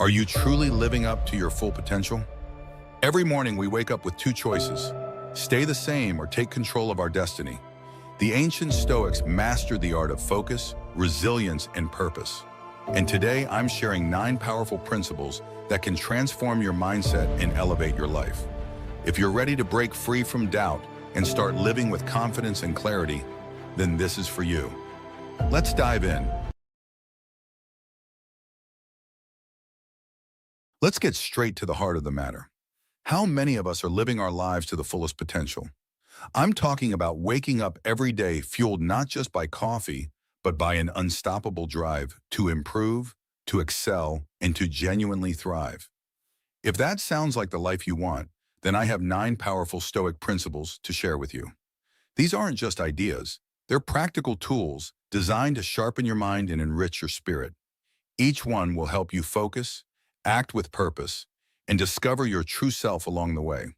Are you truly living up to your full potential? Every morning we wake up with two choices: stay the same or take control of our destiny. The ancient Stoics mastered the art of focus, resilience, and purpose. And today I'm sharing 9 powerful principles that can transform your mindset and elevate your life. If you're ready to break free from doubt and start living with confidence and clarity, then this is for you. Let's dive in. Let's get straight to the heart of the matter. How many of us are living our lives to the fullest potential? I'm talking about waking up every day fueled not just by coffee, but by an unstoppable drive to improve, to excel, and to genuinely thrive. If that sounds like the life you want, then I have 9 powerful Stoic principles to share with you. These aren't just ideas, they're practical tools designed to sharpen your mind and enrich your spirit. Each one will help you focus, act with purpose, and discover your true self along the way.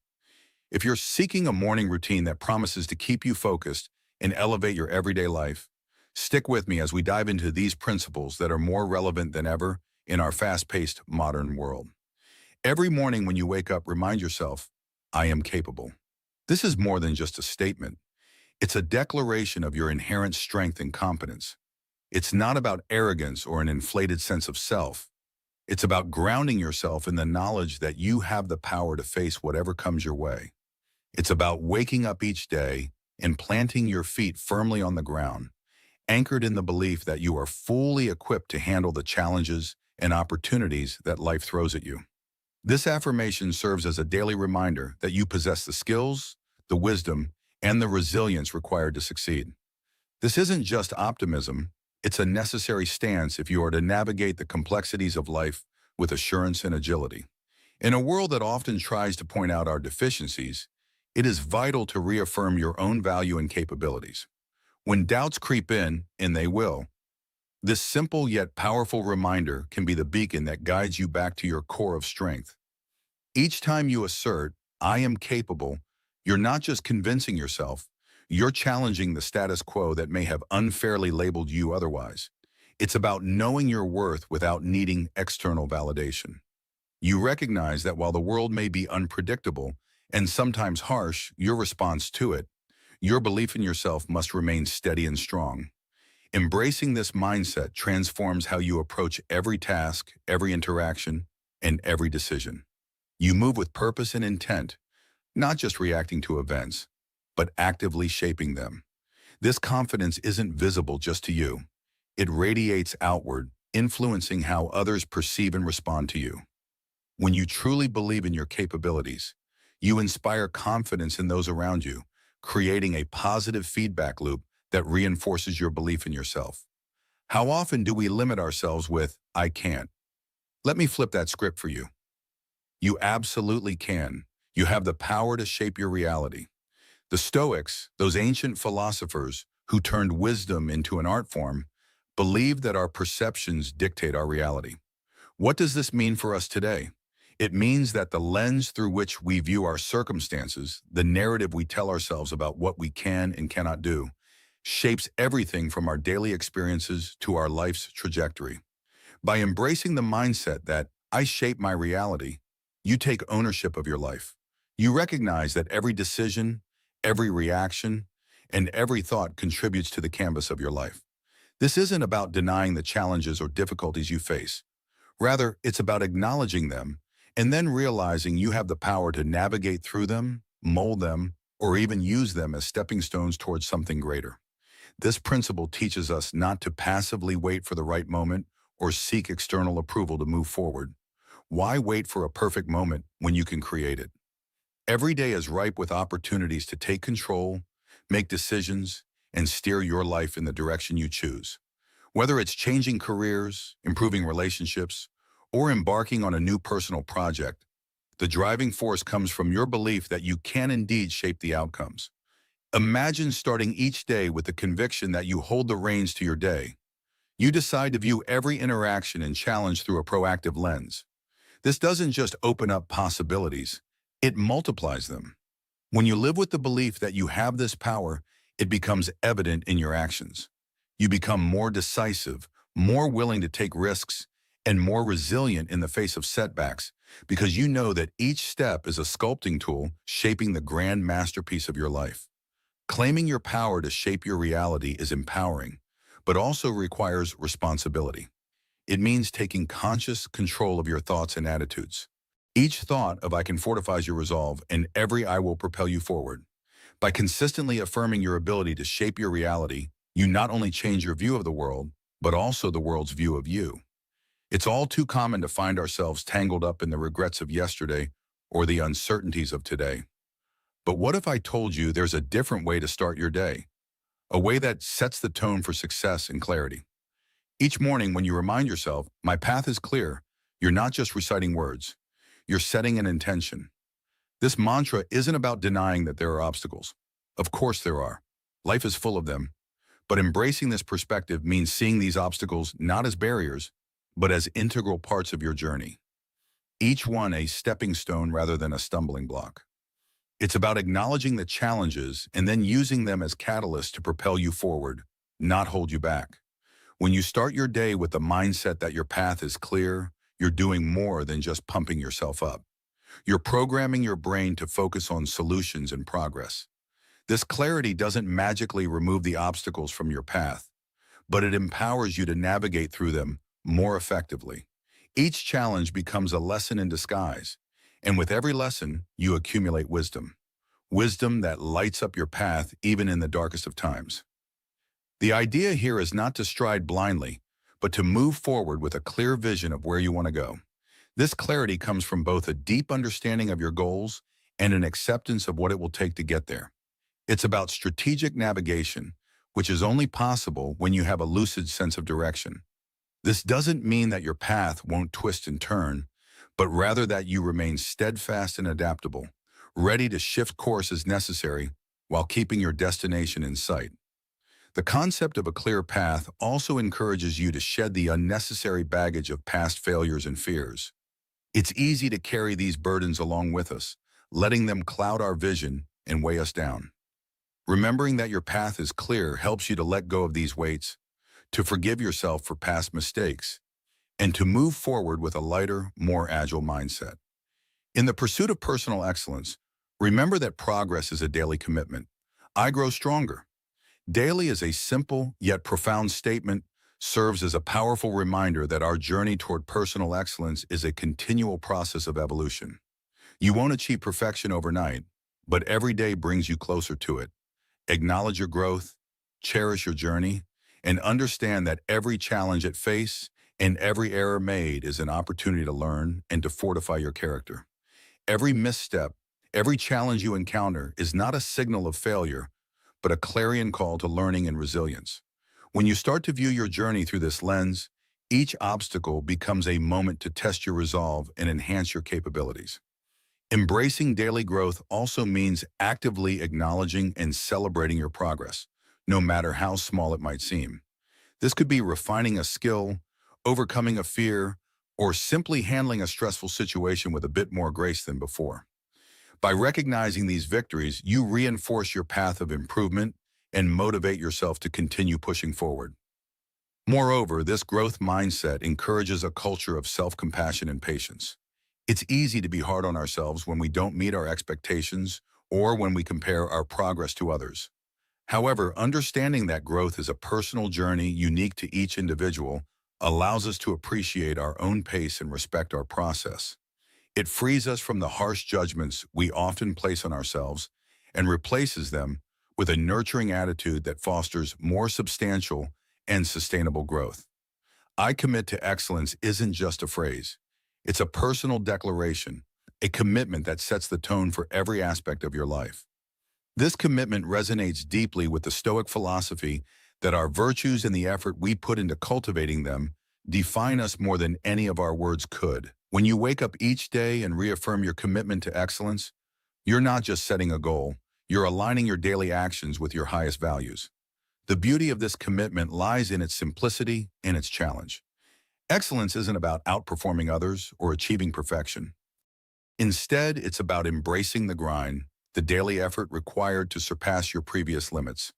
If you're seeking a morning routine that promises to keep you focused and elevate your everyday life, stick with me as we dive into these principles that are more relevant than ever in our fast-paced modern world. Every morning when you wake up, remind yourself, I am capable. This is more than just a statement. It's a declaration of your inherent strength and competence. It's not about arrogance or an inflated sense of self. It's about grounding yourself in the knowledge that you have the power to face whatever comes your way. It's about waking up each day and planting your feet firmly on the ground, anchored in the belief that you are fully equipped to handle the challenges and opportunities that life throws at you. This affirmation serves as a daily reminder that you possess the skills, the wisdom, and the resilience required to succeed. This isn't just optimism. It's a necessary stance if you are to navigate the complexities of life with assurance and agility. In a world that often tries to point out our deficiencies, it is vital to reaffirm your own value and capabilities. When doubts creep in, and they will, this simple yet powerful reminder can be the beacon that guides you back to your core of strength. Each time you assert, I am capable, you're not just convincing yourself, you're challenging the status quo that may have unfairly labeled you otherwise. It's about knowing your worth without needing external validation. You recognize that while the world may be unpredictable and sometimes harsh, your response to it, your belief in yourself must remain steady and strong. Embracing this mindset transforms how you approach every task, every interaction, and every decision. You move with purpose and intent, not just reacting to events, but actively shaping them. This confidence isn't visible just to you. It radiates outward, influencing how others perceive and respond to you. When you truly believe in your capabilities, you inspire confidence in those around you, creating a positive feedback loop that reinforces your belief in yourself. How often do we limit ourselves with, I can't? Let me flip that script for you. You absolutely can. You have the power to shape your reality. The Stoics, those ancient philosophers who turned wisdom into an art form, believed that our perceptions dictate our reality. What does this mean for us today? It means that the lens through which we view our circumstances, the narrative we tell ourselves about what we can and cannot do, shapes everything from our daily experiences to our life's trajectory. By embracing the mindset that I shape my reality, you take ownership of your life. You recognize that every decision, every reaction, and every thought contributes to the canvas of your life. This isn't about denying the challenges or difficulties you face. Rather, it's about acknowledging them and then realizing you have the power to navigate through them, mold them, or even use them as stepping stones towards something greater. This principle teaches us not to passively wait for the right moment or seek external approval to move forward. Why wait for a perfect moment when you can create it? Every day is ripe with opportunities to take control, make decisions, and steer your life in the direction you choose. Whether it's changing careers, improving relationships, or embarking on a new personal project, the driving force comes from your belief that you can indeed shape the outcomes. Imagine starting each day with the conviction that you hold the reins to your day. You decide to view every interaction and challenge through a proactive lens. This doesn't just open up possibilities, it multiplies them. When you live with the belief that you have this power, it becomes evident in your actions. You become more decisive, more willing to take risks, and more resilient in the face of setbacks because you know that each step is a sculpting tool shaping the grand masterpiece of your life. Claiming your power to shape your reality is empowering, but also requires responsibility. It means taking conscious control of your thoughts and attitudes. Each thought of I can fortifies your resolve, and every I will propel you forward. By consistently affirming your ability to shape your reality, you not only change your view of the world, but also the world's view of you. It's all too common to find ourselves tangled up in the regrets of yesterday or the uncertainties of today. But what if I told you there's a different way to start your day? A way that sets the tone for success and clarity. Each morning when you remind yourself, my path is clear, you're not just reciting words. You're setting an intention. This mantra isn't about denying that there are obstacles. Of course there are. Life is full of them. But embracing this perspective means seeing these obstacles not as barriers, but as integral parts of your journey. Each one a stepping stone rather than a stumbling block. It's about acknowledging the challenges and then using them as catalysts to propel you forward, not hold you back. When you start your day with the mindset that your path is clear, you're doing more than just pumping yourself up. You're programming your brain to focus on solutions and progress. This clarity doesn't magically remove the obstacles from your path, but it empowers you to navigate through them more effectively. Each challenge becomes a lesson in disguise, and with every lesson, you accumulate wisdom. Wisdom that lights up your path even in the darkest of times. The idea here is not to stride blindly, but to move forward with a clear vision of where you want to go. This clarity comes from both a deep understanding of your goals and an acceptance of what it will take to get there. It's about strategic navigation, which is only possible when you have a lucid sense of direction. This doesn't mean that your path won't twist and turn, but rather that you remain steadfast and adaptable, ready to shift course as necessary while keeping your destination in sight. The concept of a clear path also encourages you to shed the unnecessary baggage of past failures and fears. It's easy to carry these burdens along with us, letting them cloud our vision and weigh us down. Remembering that your path is clear helps you to let go of these weights, to forgive yourself for past mistakes, and to move forward with a lighter, more agile mindset. In the pursuit of personal excellence, remember that progress is a daily commitment. I grow stronger. Daily is a simple yet profound statement, serves as a powerful reminder that our journey toward personal excellence is a continual process of evolution. You won't achieve perfection overnight, but every day brings you closer to it. Acknowledge your growth, cherish your journey, and understand that every challenge it face and every error made is an opportunity to learn and to fortify your character. Every misstep, every challenge you encounter is not a signal of failure, but a clarion call to learning and resilience. When you start to view your journey through this lens, each obstacle becomes a moment to test your resolve and enhance your capabilities. Embracing daily growth also means actively acknowledging and celebrating your progress, no matter how small it might seem. This could be refining a skill, overcoming a fear, or simply handling a stressful situation with a bit more grace than before. By recognizing these victories, you reinforce your path of improvement and motivate yourself to continue pushing forward. Moreover, this growth mindset encourages a culture of self-compassion and patience. It's easy to be hard on ourselves when we don't meet our expectations or when we compare our progress to others. However, understanding that growth is a personal journey unique to each individual allows us to appreciate our own pace and respect our process. It frees us from the harsh judgments we often place on ourselves and replaces them with a nurturing attitude that fosters more substantial and sustainable growth. I commit to excellence isn't just a phrase. It's a personal declaration, a commitment that sets the tone for every aspect of your life. This commitment resonates deeply with the Stoic philosophy that our virtues and the effort we put into cultivating them define us more than any of our words could. When you wake up each day and reaffirm your commitment to excellence, you're not just setting a goal, you're aligning your daily actions with your highest values. The beauty of this commitment lies in its simplicity and its challenge. Excellence isn't about outperforming others or achieving perfection. Instead, it's about embracing the grind, the daily effort required to surpass your previous limits.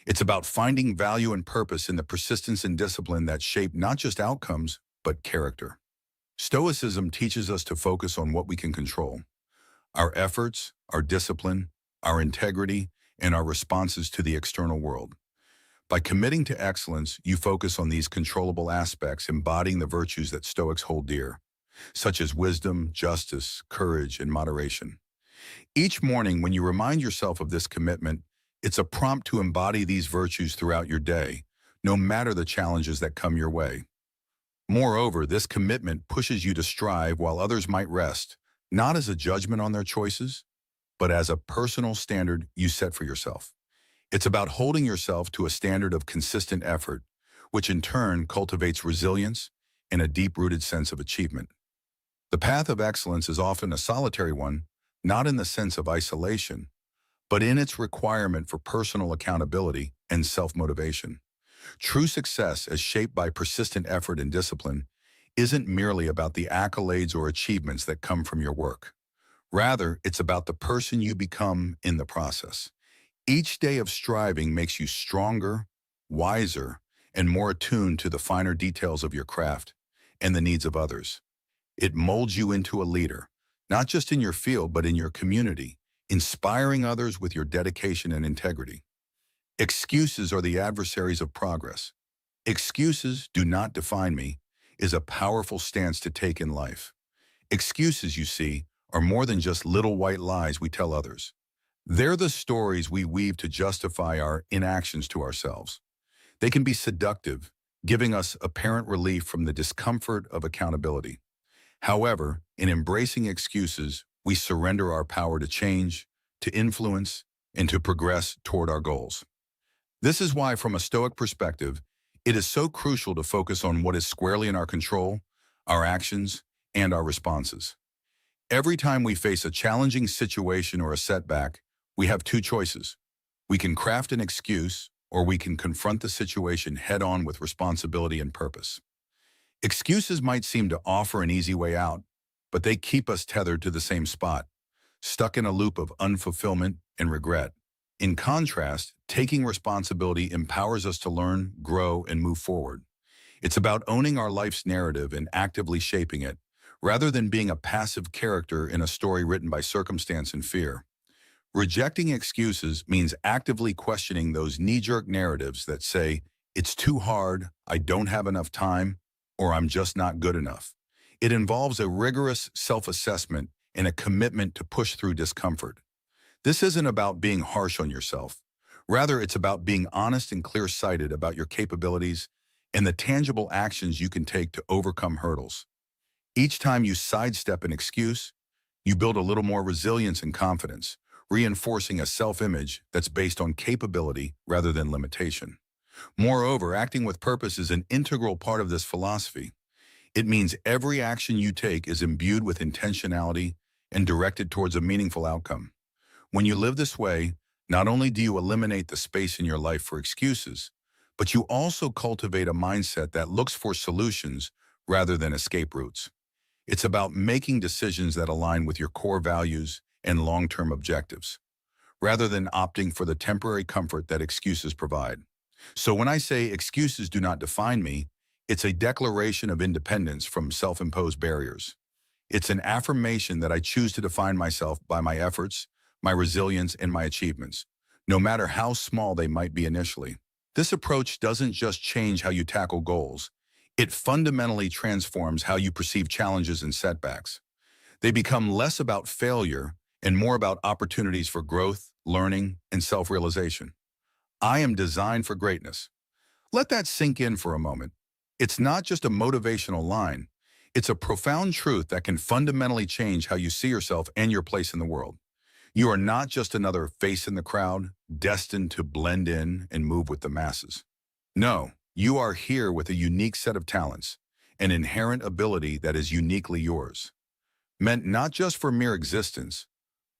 It's about finding value and purpose in the persistence and discipline that shape not just outcomes, but character. Stoicism teaches us to focus on what we can control: our efforts, our discipline, our integrity, and our responses to the external world. By committing to excellence, you focus on these controllable aspects, embodying the virtues that Stoics hold dear, such as wisdom, justice, courage, and moderation. Each morning, when you remind yourself of this commitment, it's a prompt to embody these virtues throughout your day, no matter the challenges that come your way. Moreover, this commitment pushes you to strive while others might rest, not as a judgment on their choices, but as a personal standard you set for yourself. It's about holding yourself to a standard of consistent effort, which in turn cultivates resilience and a deep-rooted sense of achievement. The path of excellence is often a solitary one, not in the sense of isolation, but in its requirement for personal accountability and self-motivation. True success, as shaped by persistent effort and discipline, isn't merely about the accolades or achievements that come from your work. Rather, it's about the person you become in the process. Each day of striving makes you stronger, wiser, and more attuned to the finer details of your craft and the needs of others. It molds you into a leader, not just in your field, but in your community, inspiring others with your dedication and integrity. Excuses are the adversaries of progress. "Excuses do not define me" is a powerful stance to take in life. Excuses, you see, are more than just little white lies we tell others. They're the stories we weave to justify our inactions to ourselves. They can be seductive, giving us apparent relief from the discomfort of accountability. However, in embracing excuses, we surrender our power to change, to influence, and to progress toward our goals. This is why, from a Stoic perspective, it is so crucial to focus on what is squarely in our control, our actions, and our responses. Every time we face a challenging situation or a setback, we have two choices. We can craft an excuse, or we can confront the situation head-on with responsibility and purpose. Excuses might seem to offer an easy way out, but they keep us tethered to the same spot, stuck in a loop of unfulfillment and regret. In contrast, taking responsibility empowers us to learn, grow, and move forward. It's about owning our life's narrative and actively shaping it, rather than being a passive character in a story written by circumstance and fear. Rejecting excuses means actively questioning those knee-jerk narratives that say, "It's too hard, I don't have enough time," or "I'm just not good enough." It involves a rigorous self-assessment and a commitment to push through discomfort. This isn't about being harsh on yourself. Rather, it's about being honest and clear-sighted about your capabilities and the tangible actions you can take to overcome hurdles. Each time you sidestep an excuse, you build a little more resilience and confidence, reinforcing a self-image that's based on capability rather than limitation. Moreover, acting with purpose is an integral part of this philosophy. It means every action you take is imbued with intentionality and directed towards a meaningful outcome. When you live this way, not only do you eliminate the space in your life for excuses, but you also cultivate a mindset that looks for solutions rather than escape routes. It's about making decisions that align with your core values and long-term objectives, rather than opting for the temporary comfort that excuses provide. So when I say excuses do not define me, it's a declaration of independence from self-imposed barriers. It's an affirmation that I choose to define myself by my efforts, my resilience, and my achievements, no matter how small they might be initially. This approach doesn't just change how you tackle goals. It fundamentally transforms how you perceive challenges and setbacks. They become less about failure and more about opportunities for growth, learning, and self-realization. I am designed for greatness. Let that sink in for a moment. It's not just a motivational line. It's a profound truth that can fundamentally change how you see yourself and your place in the world. You are not just another face in the crowd, destined to blend in and move with the masses. No, you are here with a unique set of talents, an inherent ability that is uniquely yours, meant not just for mere existence,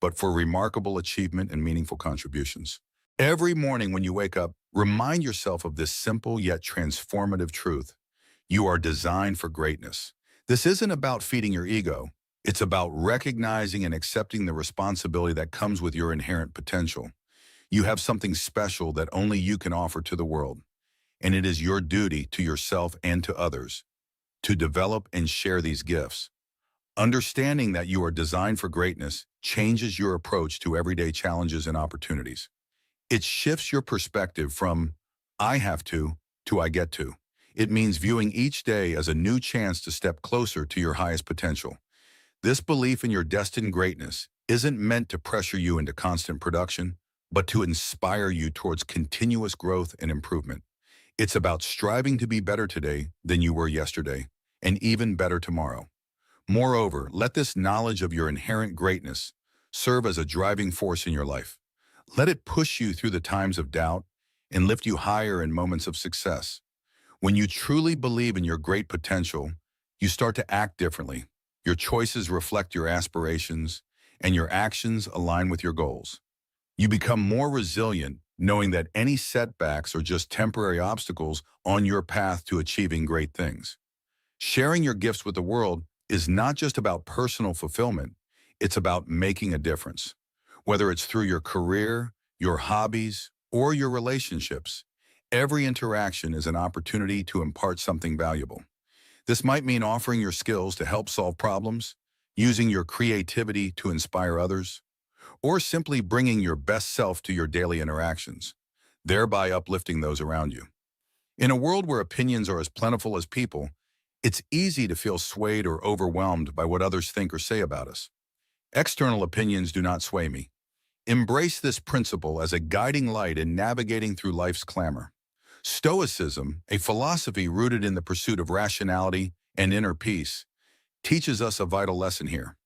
but for remarkable achievement and meaningful contributions. Every morning when you wake up, remind yourself of this simple yet transformative truth. You are designed for greatness. This isn't about feeding your ego. It's about recognizing and accepting the responsibility that comes with your inherent potential. You have something special that only you can offer to the world, and it is your duty to yourself and to others to develop and share these gifts. Understanding that you are designed for greatness changes your approach to everyday challenges and opportunities. It shifts your perspective from "I have to "I get to." It means viewing each day as a new chance to step closer to your highest potential. This belief in your destined greatness isn't meant to pressure you into constant production, but to inspire you towards continuous growth and improvement. It's about striving to be better today than you were yesterday, and even better tomorrow. Moreover, let this knowledge of your inherent greatness serve as a driving force in your life. Let it push you through the times of doubt and lift you higher in moments of success. When you truly believe in your great potential, you start to act differently. Your choices reflect your aspirations, and your actions align with your goals. You become more resilient, knowing that any setbacks are just temporary obstacles on your path to achieving great things. Sharing your gifts with the world is not just about personal fulfillment, it's about making a difference. Whether it's through your career, your hobbies, or your relationships, every interaction is an opportunity to impart something valuable. This might mean offering your skills to help solve problems, using your creativity to inspire others, or simply bringing your best self to your daily interactions, thereby uplifting those around you. In a world where opinions are as plentiful as people, it's easy to feel swayed or overwhelmed by what others think or say about us. External opinions do not sway me. Embrace this principle as a guiding light in navigating through life's clamor. Stoicism, a philosophy rooted in the pursuit of rationality and inner peace, teaches us a vital lesson here: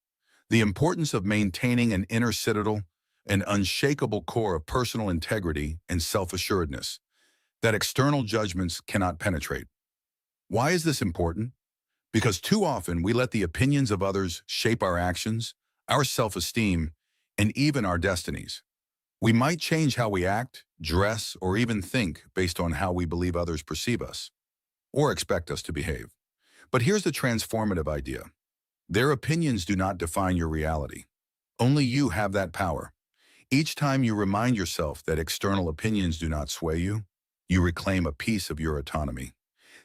the importance of maintaining an inner citadel, an unshakable core of personal integrity and self-assuredness that external judgments cannot penetrate. Why is this important? Because too often we let the opinions of others shape our actions, our self-esteem, and even our destinies. We might change how we act, dress, or even think based on how we believe others perceive us or expect us to behave. But here's the transformative idea: their opinions do not define your reality. Only you have that power. Each time you remind yourself that external opinions do not sway you, you reclaim a piece of your autonomy.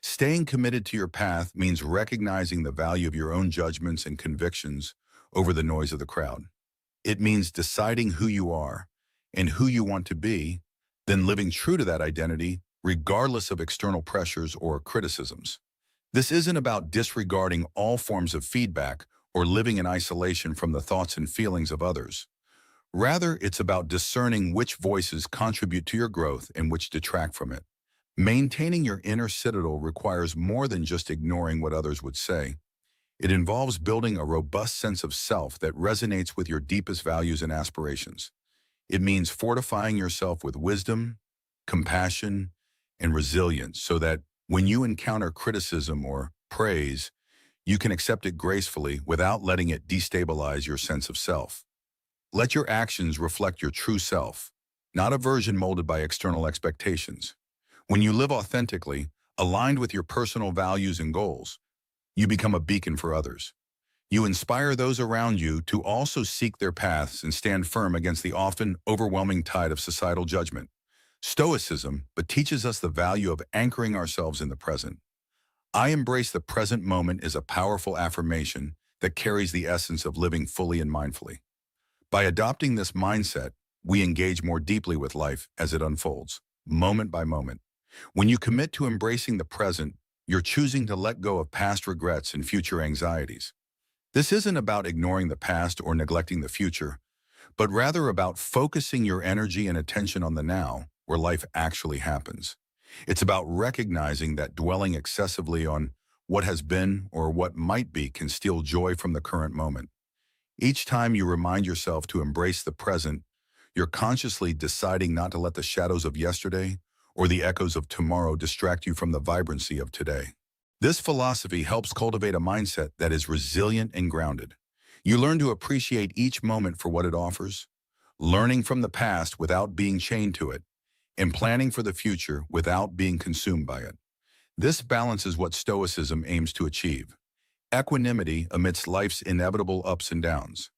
Staying committed to your path means recognizing the value of your own judgments and convictions over the noise of the crowd. It means deciding who you are and who you want to be, then living true to that identity regardless of external pressures or criticisms. This isn't about disregarding all forms of feedback or living in isolation from the thoughts and feelings of others. Rather, it's about discerning which voices contribute to your growth and which detract from it. Maintaining your inner citadel requires more than just ignoring what others would say. It involves building a robust sense of self that resonates with your deepest values and aspirations. It means fortifying yourself with wisdom, compassion, and resilience so that when you encounter criticism or praise, you can accept it gracefully without letting it destabilize your sense of self. Let your actions reflect your true self, not a version molded by external expectations. When you live authentically, aligned with your personal values and goals, you become a beacon for others. You inspire those around you to also seek their paths and stand firm against the often overwhelming tide of societal judgment. Stoicism but teaches us the value of anchoring ourselves in the present. "I embrace the present moment" is a powerful affirmation that carries the essence of living fully and mindfully. By adopting this mindset, we engage more deeply with life as it unfolds, moment by moment. When you commit to embracing the present, you're choosing to let go of past regrets and future anxieties. This isn't about ignoring the past or neglecting the future, but rather about focusing your energy and attention on the now, where life actually happens. It's about recognizing that dwelling excessively on what has been or what might be can steal joy from the current moment. Each time you remind yourself to embrace the present, you're consciously deciding not to let the shadows of yesterday or the echoes of tomorrow distract you from the vibrancy of today. This philosophy helps cultivate a mindset that is resilient and grounded. You learn to appreciate each moment for what it offers, learning from the past without being chained to it, and planning for the future without being consumed by it. This balance is what Stoicism aims to achieve: equanimity amidst life's inevitable ups and downs.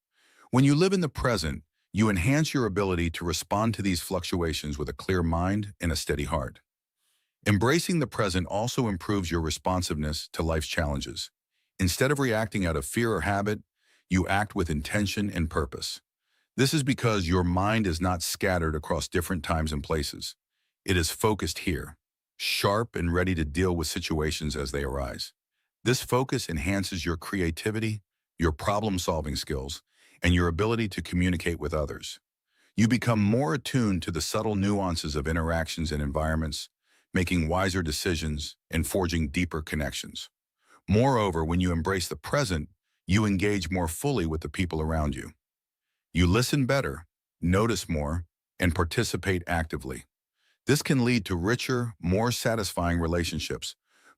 When you live in the present, you enhance your ability to respond to these fluctuations with a clear mind and a steady heart. Embracing the present also improves your responsiveness to life's challenges. Instead of reacting out of fear or habit, you act with intention and purpose. This is because your mind is not scattered across different times and places. It is focused here, sharp and ready to deal with situations as they arise. This focus enhances your creativity, your problem-solving skills, and your ability to communicate with others. You become more attuned to the subtle nuances of interactions and environments, making wiser decisions and forging deeper connections. Moreover, when you embrace the present, you engage more fully with the people around you. You listen better, notice more, and participate actively. This can lead to richer, more satisfying relationships,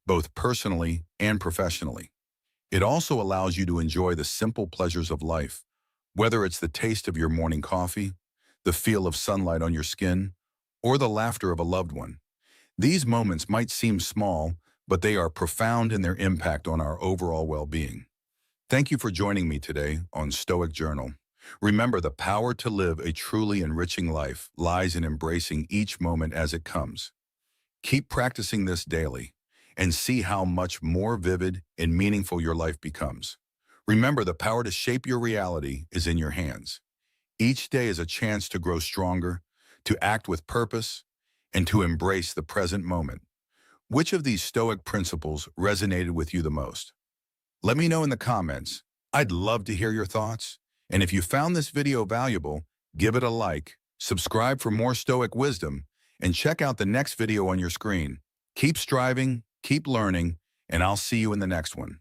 both personally and professionally. It also allows you to enjoy the simple pleasures of life, whether it's the taste of your morning coffee, the feel of sunlight on your skin, or the laughter of a loved one. These moments might seem small, but they are profound in their impact on our overall well-being. Thank you for joining me today on Stoic Journal. Remember, the power to live a truly enriching life lies in embracing each moment as it comes. Keep practicing this daily and see how much more vivid and meaningful your life becomes. Remember, the power to shape your reality is in your hands. Each day is a chance to grow stronger, to act with purpose, and to embrace the present moment. Which of these Stoic principles resonated with you the most? Let me know in the comments. I'd love to hear your thoughts. And if you found this video valuable, give it a like, subscribe for more Stoic wisdom, and check out the next video on your screen. Keep striving, keep learning, and I'll see you in the next one.